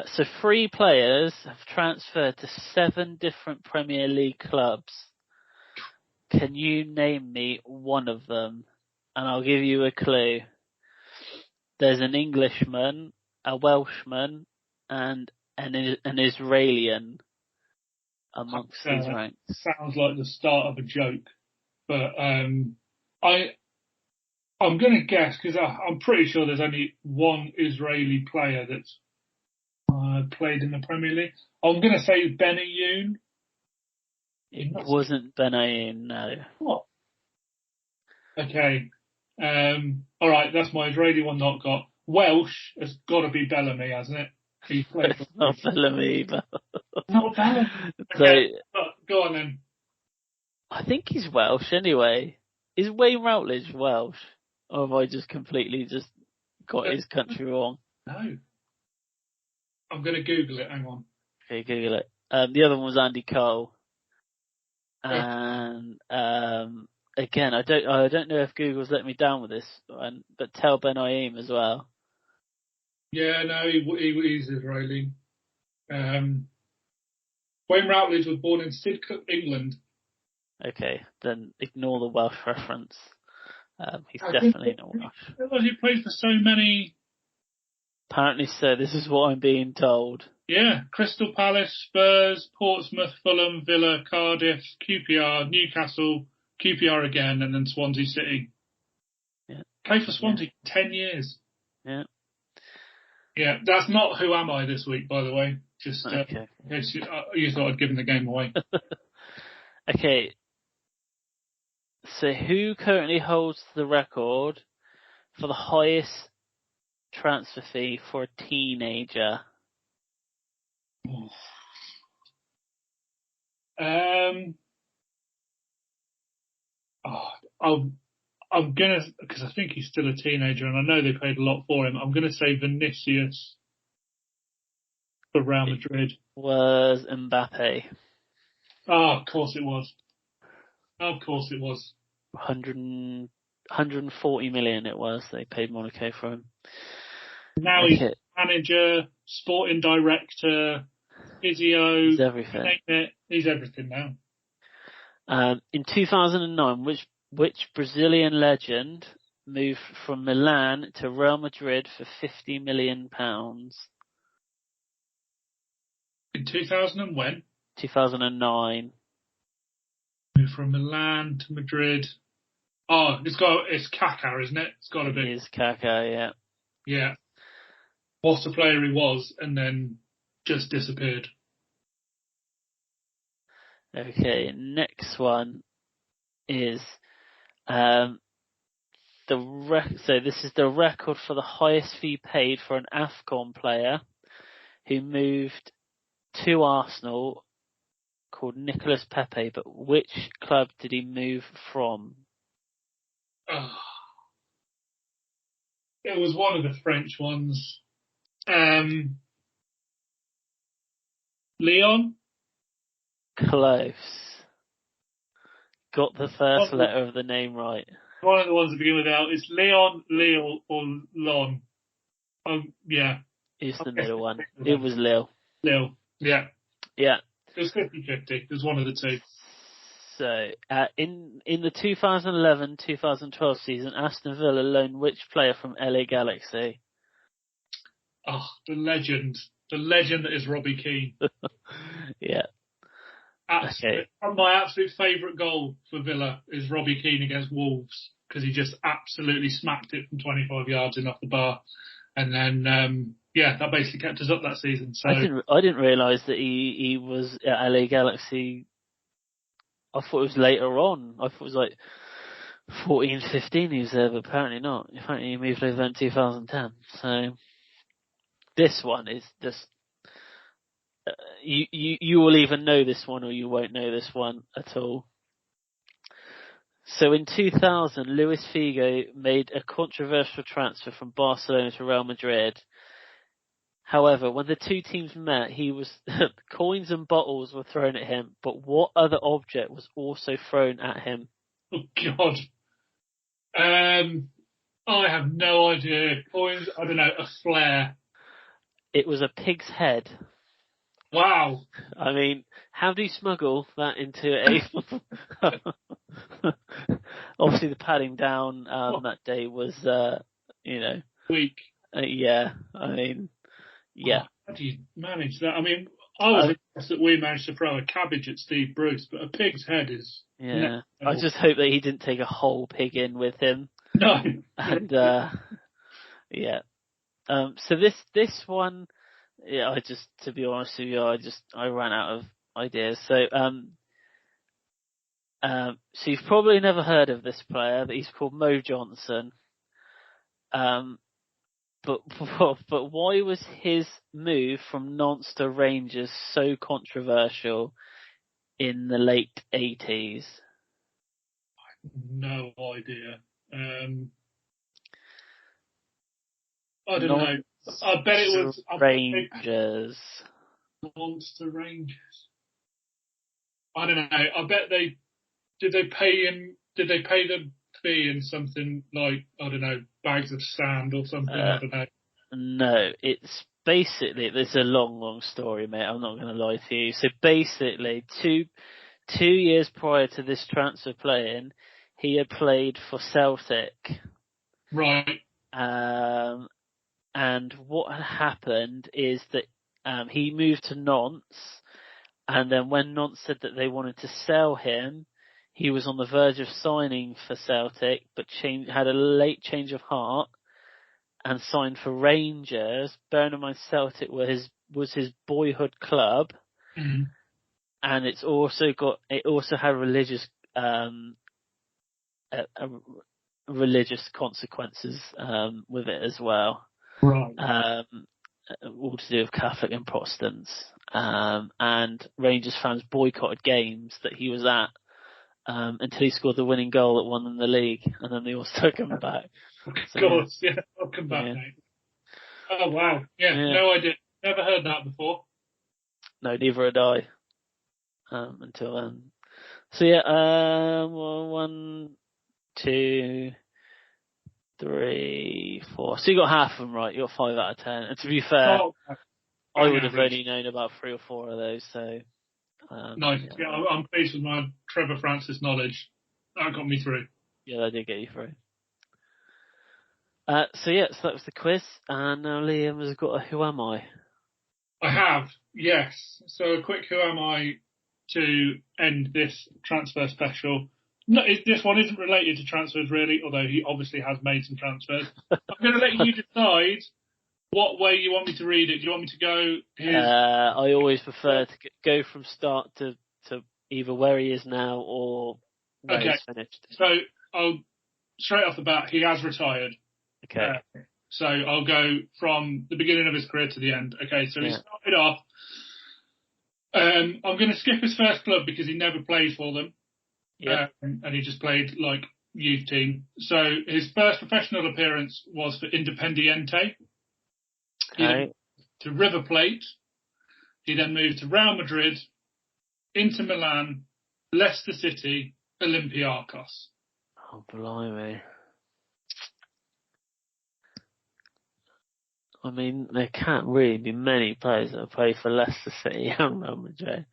So 3 players have transferred to 7 different Premier League clubs. Can you name me one of them? And I'll give you a clue. There's an Englishman, a Welshman, and an Israelian amongst these ranks. Sounds like the start of a joke, but I'm going to guess because I'm pretty sure there's only one Israeli player that's played in the Premier League. I'm going to say Benayoun. It wasn't Benayoun, no. What? Okay. All right, that's my Israeli one not got. Welsh has got to be Bellamy, hasn't it? He played It's not Bellamy, but... Not Bellamy. Okay, go on then. I think he's Welsh anyway. Is Wayne Routledge Welsh? Or have I just completely got his country wrong? No. I'm going to Google it, hang on. Okay, Google it. The other one was Andy Cole. And again, I don't know if Google's let me down with this one, but Tel Ben-Aim as well. Yeah, no, he's Israeli. Wayne Routledge was born in Sidcup, England. Okay, then ignore the Welsh reference. He's definitely not Welsh. He played for so many. Apparently so. This is what I'm being told. Yeah, Crystal Palace, Spurs, Portsmouth, Fulham, Villa, Cardiff, QPR, Newcastle, QPR again, and then Swansea City. Yeah. Played for Swansea 10 years. Yeah. Yeah, that's not Who Am I this week, by the way. Just okay. You thought I'd given the game away. Okay. So who currently holds the record for the highest transfer fee for a teenager? I'm gonna, because I think he's still a teenager, and I know they paid a lot for him. I'm gonna say Vinicius for Real Madrid. Was Mbappe. Oh, of course it was. Of course it was. 140 million it was. They paid Monaco for him. Now he's manager, sporting director, physio. He's everything. He's everything now. In 2009, which Brazilian legend moved from Milan to Real Madrid for £50 million? In 2000 and when? 2009. Moved from Milan to Madrid. Oh, it's Kaká, isn't it? It's got to be. It is Kaká, yeah. Yeah. What a player he was, and then just disappeared. Okay, next one is so this is the record for the highest fee paid for an AFCON player who moved to Arsenal, called Nicolas Pepe, but which club did he move from? It was one of the French ones. Leon? Close. Got the first letter of the name right. One of the ones that begin with L. It's Leon, Lille, or Lon. Yeah. It's the middle one. It was Lille. Lille, yeah. Yeah. It was 50-50. It was one of the two. So, in the 2011-2012 season, Aston Villa loaned which player from LA Galaxy? Oh, the legend. The legend that is Robbie Keane. Yeah. Okay. My absolute favourite goal for Villa is Robbie Keane against Wolves, because he just absolutely smacked it from 25 yards in off the bar. And then, that basically kept us up that season. So I didn't realise that he was at LA Galaxy. I thought it was later on. I thought it was like 14, 15 he was there, but apparently not. Apparently he moved over in 2010. So this one is just you will either know this one or you won't know this one at all. So in 2000, Luis Figo made a controversial transfer from Barcelona to Real Madrid. However, when the two teams met, coins and bottles were thrown at him, but what other object was also thrown at him? Oh, God. I have no idea. Coins, I don't know, a flare. It was a pig's head. Wow. I mean, how do you smuggle that into a... Obviously the padding down that day was, weak. Yeah, I mean, yeah. How do you manage that? I mean, I was impressed that we managed to throw a cabbage at Steve Bruce, but a pig's head is... Yeah, I just hope that he didn't take a whole pig in with him. No. And, yeah. So this one, yeah, to be honest with you, I ran out of ideas. So, So you've probably never heard of this player, but he's called Mo Johnson. But why was his move from Nantes to Rangers so controversial in the late 80s? No idea. I don't know. I bet it was Rangers. Monster Rangers. I don't know. I bet did they pay the fee in something like, I don't know, bags of sand or something? I don't know. No, it's basically, it's a long story, mate. I'm not going to lie to you. So basically, two years prior to this transfer playing, he had played for Celtic. Right. And what had happened is that he moved to Nantes, and then when Nantes said that they wanted to sell him, he was on the verge of signing for Celtic, but had a late change of heart and signed for Rangers. Bearing in mind Celtic was his boyhood club, and it also had religious religious consequences with it as well. Right. All to do with Catholic and Protestants. And Rangers fans boycotted games that he was at until he scored the winning goal that won them the league, and then they all took him back. Of course, yeah. Welcome back, mate. Oh, wow. Yeah, no idea. Never heard that before. No, neither had I. Until then. So yeah, 1, 2, 3, 4. So you got half of them right. You got 5 out of 10. And to be fair, I would have only known about 3 or 4 of those. So nice. Yeah, I'm pleased with my Trevor Francis knowledge. That got me through. Yeah, that did get you through. So that was the quiz, and now Liam has got a Who Am I? I have, yes. So a quick Who Am I to end this transfer special. No, this one isn't related to transfers really, although he obviously has made some transfers. I'm going to let you decide what way you want me to read it. Do you want me to go I always prefer to go from start to either where he is now or where he's finished. So I'll straight off the bat, he has retired. Okay. So I'll go from the beginning of his career to the end. Okay, so he started off. I'm going to skip his first club because he never played for them. Yeah. And he just played like youth team. So his first professional appearance was for Independiente. He then moved to River Plate. He then moved to Real Madrid, Inter Milan, Leicester City, Olympiacos. Oh, blimey. I mean, there can't really be many players that have played for Leicester City and Real Madrid.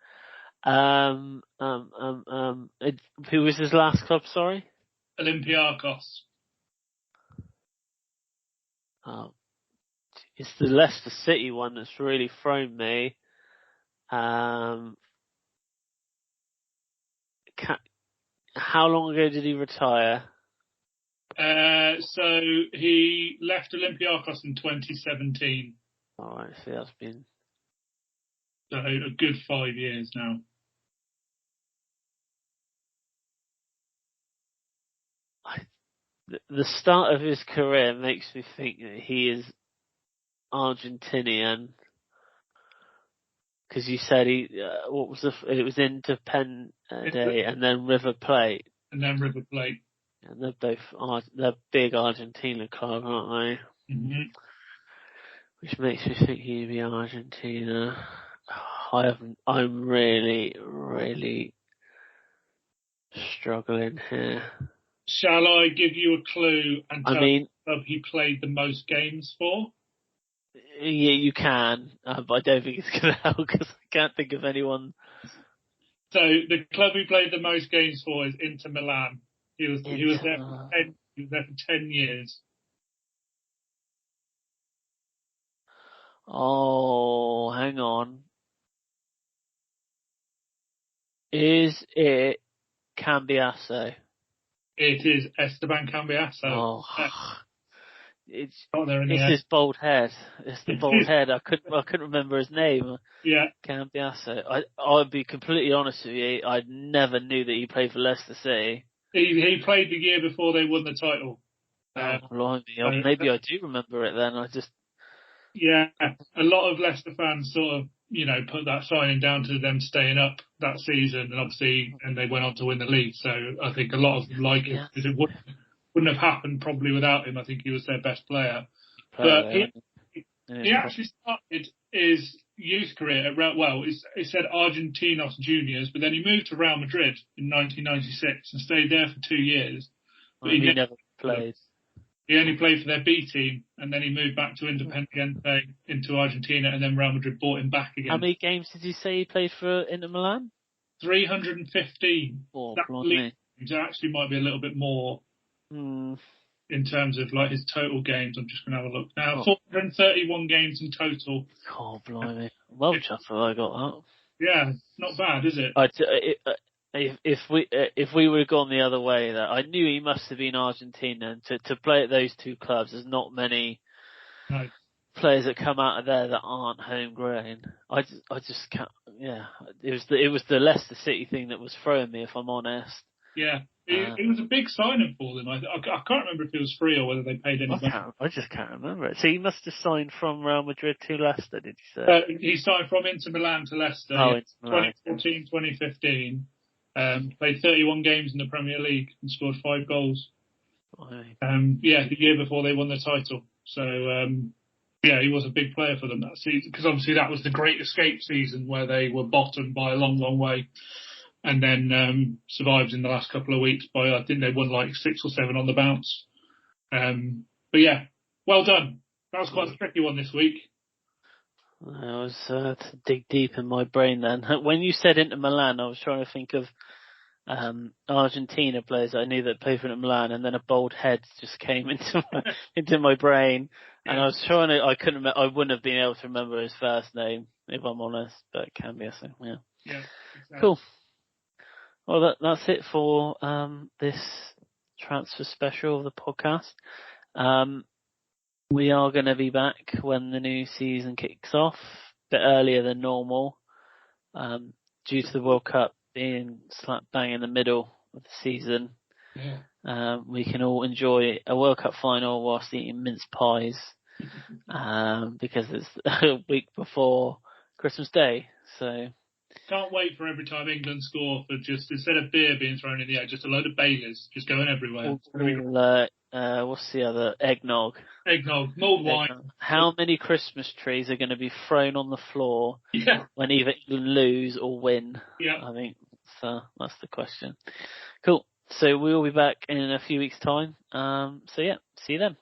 Who was his last club, sorry? Olympiacos. Oh, it's the Leicester City one that's really thrown me. How long ago did he retire? So he left Olympiacos in 2017. Alright, so that's been... So a good 5 years now. The start of his career makes me think that he is Argentinian. Because you said it was Independiente and then River Plate. And then River Plate. And they're big Argentina club, aren't they? Mm-hmm. Which makes me think he'd be Argentina. I'm really, really struggling here. Shall I give you a clue and tell you the club he played the most games for? Yeah, you can, but I don't think it's going to help because I can't think of anyone. So the club he played the most games for is Inter Milan. He was there for 10 years. Oh, hang on. Is it Cambiasso? It is Esteban Cambiasso. Oh, It's his bald head. It's the bald head. I couldn't remember his name. Yeah. Cambiasso. I'd be completely honest with you. I never knew that he played for Leicester City. He played the year before they won the title. Blimey. Maybe I do remember it then. Yeah, a lot of Leicester fans sort of, put that signing down to them staying up that season, and obviously, and they went on to win the league. So I think a lot of them like it because it wouldn't have happened probably without him. I think he was their best player. But he actually started his youth career at it said Argentinos Juniors, but then he moved to Real Madrid in 1996 and stayed there for 2 years. But he never played. He only played for their B team, and then he moved back to Independiente into Argentina, and then Real Madrid bought him back again. How many games did you say he played for Inter Milan? 315. That actually might be a little bit more in terms of like his total games. I'm just going to have a look now. 431 games in total. Oh, blimey. Well, chuffed I got that. Yeah, not bad, is it? If we would have gone the other way, that I knew he must have been Argentinian. To play at those two clubs, there's not many players that come out of there that aren't homegrown. I just can't. Yeah, it was the Leicester City thing that was throwing me, if I'm honest. Yeah, it was a big signing for them. I can't remember if it was free or whether they paid any money. I just can't remember it. So he must have signed from Real Madrid to Leicester, did you say? He signed from Inter Milan to Leicester. Inter Milan. 2014, 2015. Played 31 games in the Premier League and scored 5 goals. The year before they won the title. So, he was a big player for them that season, because obviously that was the Great Escape season where they were bottomed by a long, long way, and then survived in the last couple of weeks by, I think they won like 6 or 7 on the bounce. Well done. That was quite a tricky one this week. I was to dig deep in my brain then. When you said Inter Milan, I was trying to think of Argentina players I knew that played for Inter Milan, and then a bald head just came into my brain, and I was trying to. I wouldn't have been able to remember his first name if I'm honest, but it can be. So yeah. Exactly. Cool. Well, that's it for this transfer special of the podcast. We are going to be back when the new season kicks off, a bit earlier than normal, due to the World Cup being slap bang in the middle of the season. Yeah. We can all enjoy a World Cup final whilst eating mince pies, because it's a week before Christmas Day. So can't wait for every time England score for just, instead of beer being thrown in the air, just a load of Baileys just going everywhere. What's the other? Eggnog. Mulled wine. How many Christmas trees are going to be thrown on the floor when either England lose or win? Yeah. I think that's the question. Cool. So we will be back in a few weeks' time. See you then.